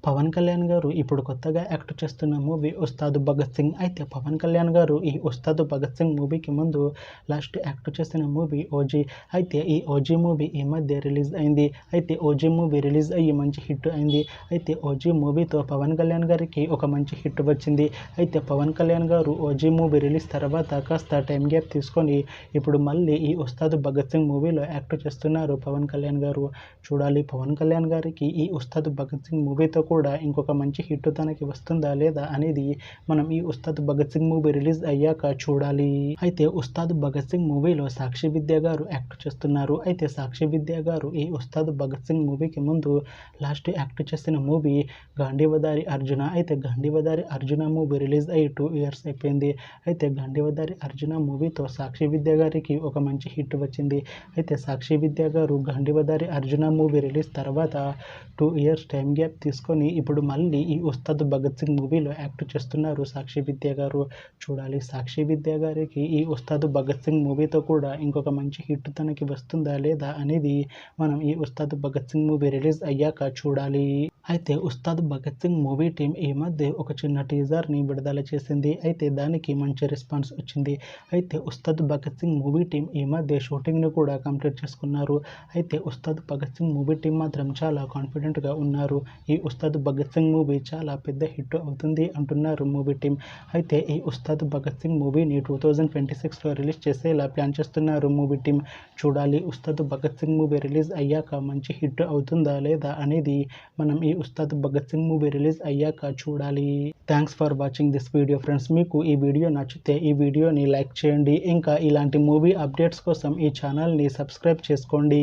పవన్ కళ్యాణ్ గారు ఇప్పుడు కొత్తగా యాక్ట్ చేస్తున్న మూవీ ఉస్తాద్ భగత్ సింగ్. అయితే పవన్ కళ్యాణ్ గారు ఈ ఉస్తాద్ భగత్ సింగ్ మూవీకి ముందు లాస్ట్ యాక్ట్ చేసిన మూవీ ఓజీ. అయితే ఈ ఓజీ మూవీ ఈ మధ్య రిలీజ్ అయింది. అయితే ఓజీ మూవీ రిలీజ్ అయ్యి మంచి హిట్ అయింది. అయితే ఓజీ మూవీతో పవన్ కళ్యాణ్ గారికి ఒక మంచి హిట్ వచ్చింది. అయితే పవన్ కళ్యాణ్ గారు ఓజీ మూవీ రిలీజ్ తర్వాత కాస్త టైం గ్యాప్ తీసుకొని ఇప్పుడు మళ్ళీ ఈ ఉస్తాద్ భగత్ సింగ్ మూవీలో యాక్ట్ చేస్తున్నారు పవన్ కళ్యాణ్ గారు. చూడాలి పవన్ కళ్యాణ్ గారికి ఈ ఉస్తాద్ భగత్ సింగ్ మూవీతో కూడా ఇంకొక మంచి హిట్ తనకి వస్తుందా లేదా అనేది మనం ఈ ఉస్తాద్ భగత్ సింగ్ మూవీ రిలీజ్ అయ్యాక చూడాలి. అయితే ఉస్తాద్ భగత్ సింగ్ మూవీలో సాక్షి విద్యా గారు యాక్ట్ చేస్తున్నారు. అయితే సాక్షి విద్యా గారు ఈ ఉస్తాద్ భగత్ సింగ్ మూవీకి ముందు లాస్ట్ యాక్ట్ చేసిన మూవీ గాంధీవదారి అర్జున. అయితే గాంధీవదారి అర్జున మూవీ రిలీజ్ అయ్యి 2 years అయిపోయింది. అయితే గాంధీవదారి అర్జున మూవీతో సాక్షి విద్యా గారికి ఒక మంచి హిట్ వచ్చింది. అయితే సాక్షి విద్యా గారు గాంధీవదారి అర్జున మూవీ రిలీజ్ తర్వాత 2 years టైం గ్యాప్ తీసుకొని ఇప్పుడు మళ్ళీ ఈ ఉస్తాద్ భగత్ సింగ్ మూవీలో యాక్ట్ చేస్తున్నారు సాక్షి విద్యా గారు. చూడాలి సాక్షి విద్యా గారికి ఈ ఉస్తాద్ భగత్ సింగ్ మూవీతో కూడా ఇంకొక మంచి హిట్ తనకి వస్తుందా లేదా అనేది మనం ఈ ఉస్తాద్ భగత్ సింగ్ మూవీ రిలీజ్ అయ్యాక చూడాలి. అయితే ఉస్తాద్ భగత్ సింగ్ మూవీ టీం ఈ మధ్య ఒక చిన్న టీజర్ని విడుదల చేసింది. అయితే దానికి మంచి రెస్పాన్స్ వచ్చింది. అయితే ఉస్తాద్ భగత్ సింగ్ మూవీ టీం ఈ మధ్య షూటింగ్ని కూడా కంప్లీట్ చేసుకున్నారు. అయితే ఉస్తాద్ భగత్ సింగ్ మూవీ టీం మాత్రం చాలా కాన్ఫిడెంట్గా ఉన్నారు. ఈ ఉస్తాద్ భగత్ సింగ్ మూవీ చాలా పెద్ద హిట్ అవుతుంది అంటున్నారు మూవీ టీం. అయితే ఈ ఉస్తాద్ భగత్ సింగ్ మూవీని 2026లో రిలీజ్ చేసేలా ప్లాన్ చేస్తున్నారు మూవీ టీం. చూడాలి ఉస్తాద్ భగత్ సింగ్ మూవీ రిలీజ్ అయ్యాక మంచి హిట్ అవుతుందా లేదా అనేది మనం ఈ ఉస్తాద్ భగత్ సింగ్ మూవీ రిలీజ్ అయ్యాక చూడాలి. Thanks for watching this video friends. మీకు ఈ వీడియో నచ్చితే ఈ వీడియోని లైక్ చేయండి. ఇంకా ఇలాంటి మూవీ అప్డేట్స్ కోసం ఈ ఛానల్ని సబ్స్క్రైబ్ చేసుకోండి.